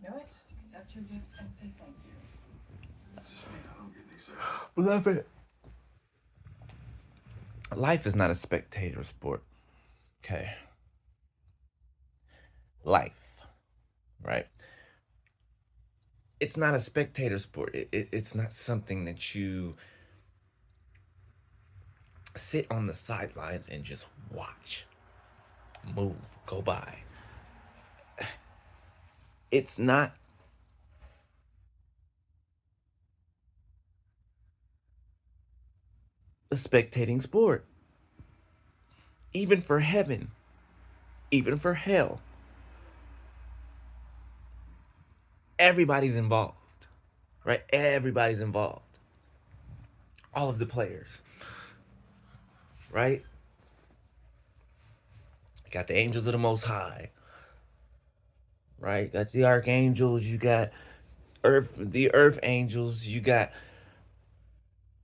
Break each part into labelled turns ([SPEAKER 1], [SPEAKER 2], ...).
[SPEAKER 1] No, I just accept your gift and say thank you.
[SPEAKER 2] Beloved, life is not a spectator sport. Okay. Life, right? It's not a spectator sport. It's not something that you sit on the sidelines and just watch move, go by. It's not a spectating sport. Even for heaven, even for hell, everybody's involved, right? Everybody's involved. All of the players, right? Got the angels of the Most High, right? Got the archangels. You got the earth angels. You got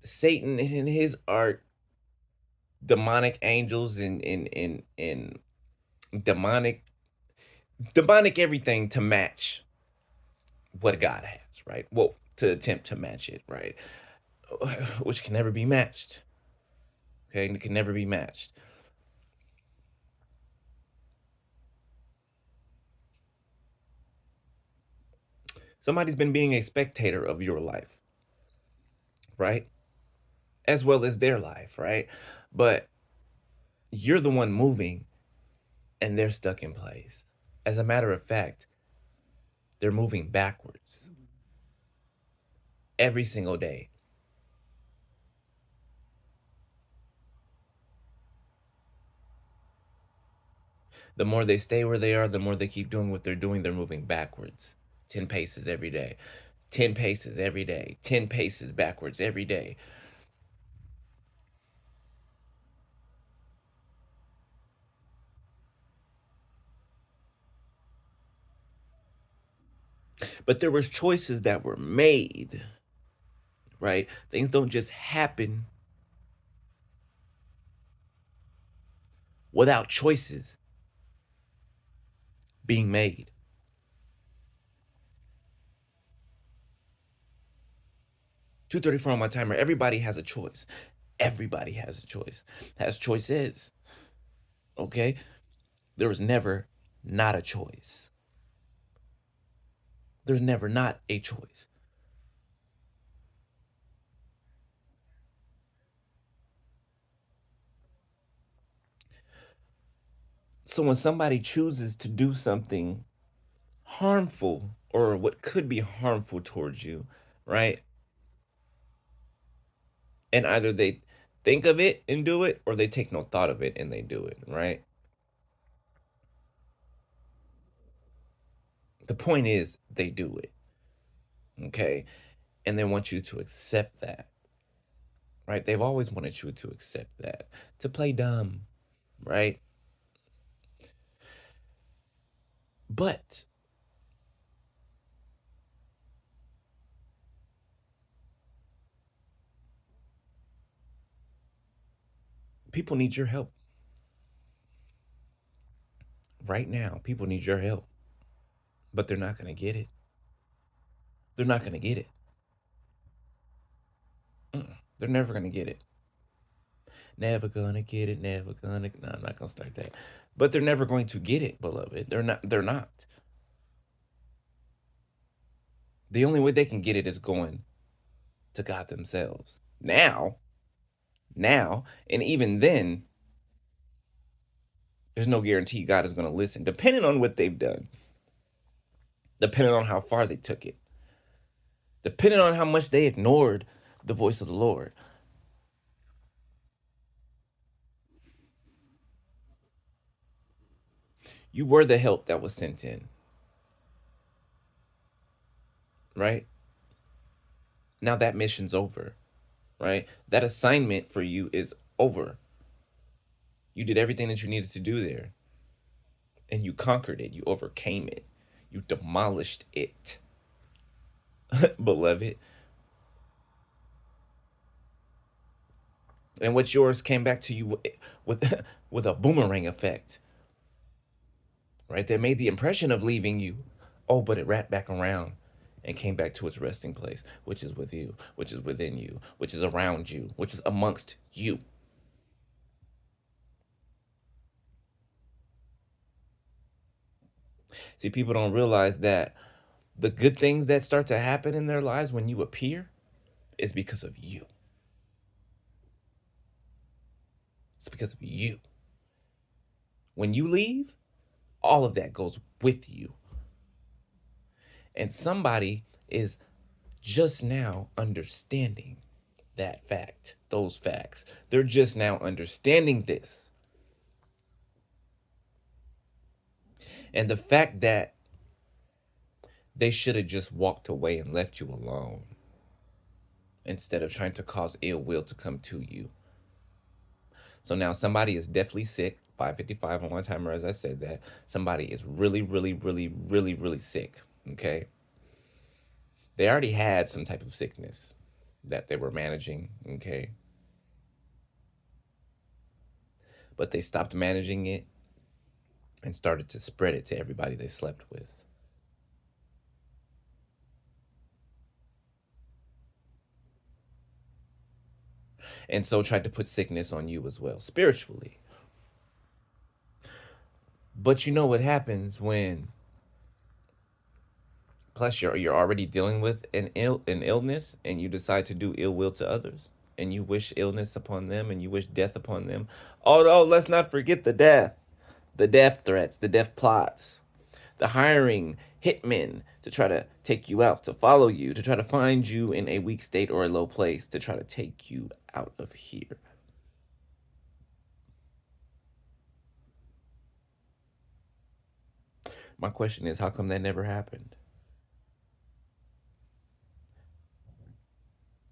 [SPEAKER 2] Satan and his art, demonic angels and demonic everything to match what God has, right? Well, to attempt to match it, right? Which can never be matched. Okay, it can never be matched. Somebody's been being a spectator of your life, right? As well as their life, right? But you're the one moving and they're stuck in place. As a matter of fact, they're moving backwards every single day. The more they stay where they are, the more they keep doing what they're doing, they're moving backwards. 10 paces every day. 10 paces every day. 10 paces backwards every day. But there was choices that were made, right? Things don't just happen without choices being made. 2:34 on my timer. Everybody has a choice. Everybody has a choice. Has choices. Okay? There was never not a choice. There's never not a choice. So when somebody chooses to do something harmful or what could be harmful towards you, right? And either they think of it and do it or they take no thought of it and they do it, right? The point is they do it, okay? And they want you to accept that, right? They've always wanted you to accept that, to play dumb, right? But people need your help right now. People need your help, but they're not going to get it. They're not going to get it. They're never going to get it. Never gonna get it. Never gonna. No, I'm not gonna start that. But they're never going to get it, beloved. They're not. They're not. The only way they can get it is going to God themselves. Now, and even then, there's no guarantee God is going to listen, depending on what they've done, depending on how far they took it, depending on how much they ignored the voice of the Lord. You were the help that was sent in, right? Now that mission's over, right? That assignment for you is over. You did everything that you needed to do there, and you conquered it. You overcame it. You demolished it, beloved. And what's yours came back to you with with a boomerang effect, right? That made the impression of leaving you, Oh, but it wrapped back around and came back to its resting place, which is with you, which is within you, which is around you, which is amongst you. See, people don't realize that the good things that start to happen in their lives when you appear is because of you. It's because of you. When you leave, all of that goes with you. And somebody is just now understanding that fact, those facts. They're just now understanding this. And the fact that they should have just walked away and left you alone instead of trying to cause ill will to come to you. So now somebody is definitely sick. 555 on one timer, as I said that. Somebody is really, really, really, really, really sick. Okay. They already had some type of sickness that they were managing. Okay. But they stopped managing it and started to spread it to everybody they slept with. And so tried to put sickness on you as well, spiritually. But you know what happens when, plus you're already dealing with an illness, and you decide to do ill will to others, and you wish illness upon them, and you wish death upon them. Although let's not forget the death threats, the death plots, the hiring hitmen to try to take you out, to follow you, to try to find you in a weak state or a low place, to try to take you out of here. My question is, how come that never happened?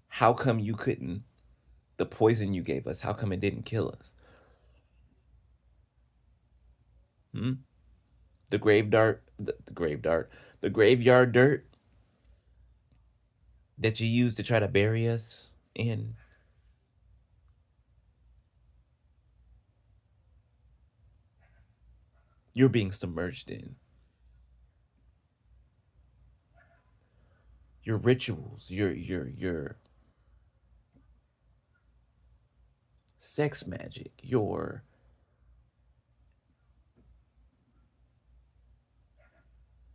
[SPEAKER 2] How come you couldn't, the poison you gave us, how come it didn't kill us? Hmm? The grave dart, the grave dart, the graveyard dirt that you used to try to bury us in. You're being submerged in. Your rituals, your sex magic, your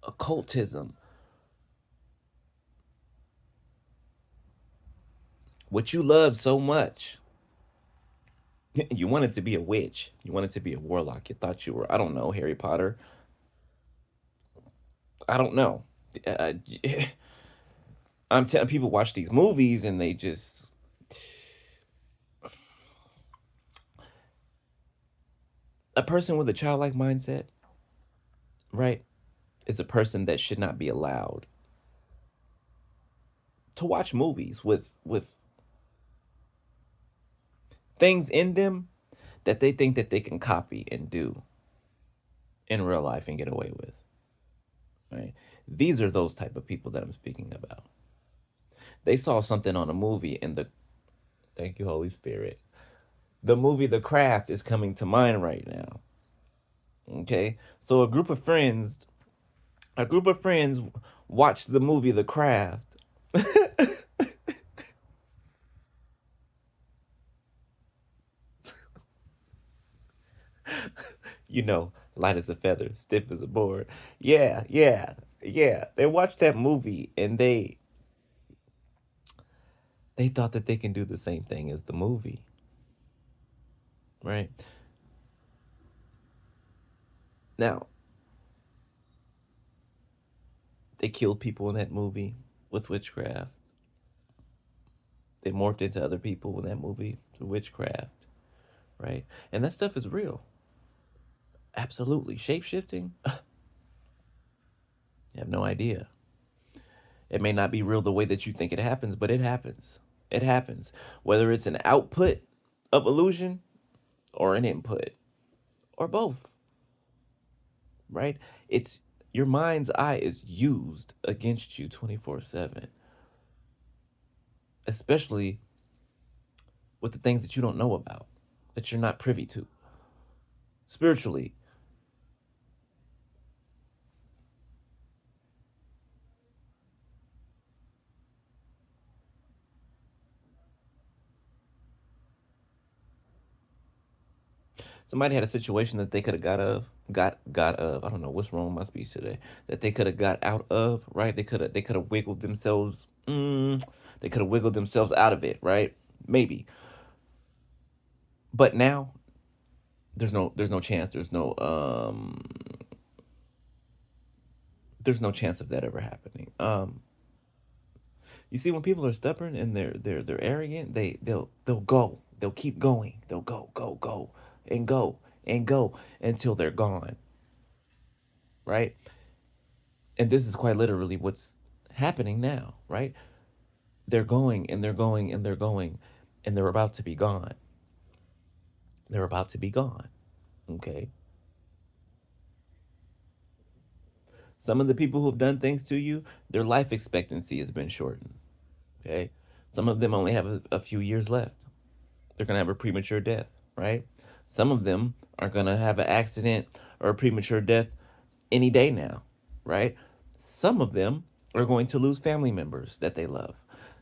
[SPEAKER 2] occultism, what you love so much. You wanted to be a witch. You wanted to be a warlock. You thought you were, I don't know, Harry Potter. I don't know. Uh, I'm telling people watch these movies and they just, a person with a childlike mindset, right, is a person that should not be allowed to watch movies with things in them that they think that they can copy and do in real life and get away with. Right? These are those type of people that I'm speaking about. They saw something on a movie and the, thank you, Holy Spirit. The movie The Craft is coming to mind right now. Okay? So a group of friends watched the movie The Craft. You know, light as a feather, stiff as a board. Yeah, yeah, yeah. They watched that movie and they thought that they can do the same thing as the movie, right? Now, they killed people in that movie with witchcraft. They morphed into other people in that movie through witchcraft, right? And that stuff is real. Absolutely. Shape shifting, you have no idea. It may not be real the way that you think it happens, but it happens. It happens. Whether it's an output of illusion or an input or both, right? It's your mind's eye is used against you 24/7, especially with the things that you don't know about, that you're not privy to. Spiritually, Somebody had a situation that they could have got of. I don't know what's wrong with my speech today. That they could have got out of, right? They could have wiggled themselves. They could have wiggled themselves out of it, right? Maybe. But now there's no chance. There's no chance of that ever happening. You see, when people are stubborn and they're arrogant, they'll go. They'll keep going. They'll go, and go and go until they're gone, right? And this is quite literally what's happening now, right? They're going and they're going and they're going and they're about to be gone. They're about to be gone. Okay. Some of the people who've done things to you, their life expectancy has been shortened. Okay. Some of them only have a few years left. They're going to have a premature death, right? Some of them are going to have an accident or a premature death any day now, right? Some of them are going to lose family members that they love.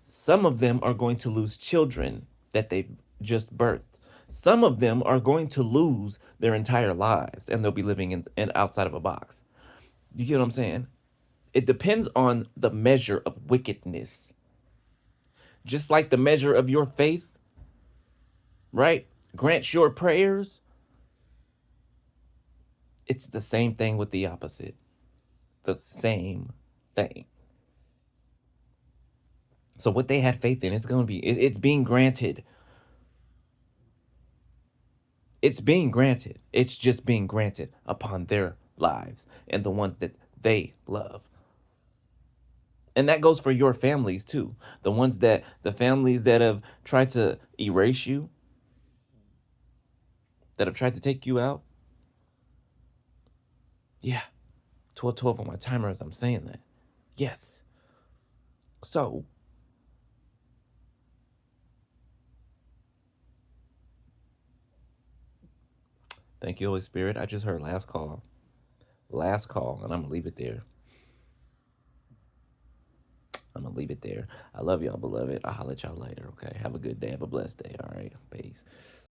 [SPEAKER 2] Some of them are going to lose children that they've just birthed. Some of them are going to lose their entire lives and they'll be living in outside of a box. You get what I'm saying? It depends on the measure of wickedness. Just like the measure of your faith, right? Grants your prayers. It's the same thing with the opposite. The same thing. So what they had faith in, it's going to be, it's being granted. It's being granted. It's just being granted upon their lives and the ones that they love. And that goes for your families too. The families that have tried to erase you, that have tried to take you out. Yeah. 12 on my timer as I'm saying that. Yes. So, thank you, Holy Spirit. I just heard last call. Last call, and I'm going to leave it there. I'm going to leave it there. I love y'all, beloved. I'll holler at y'all later, okay? Have a good day. Have a blessed day, all right? Peace.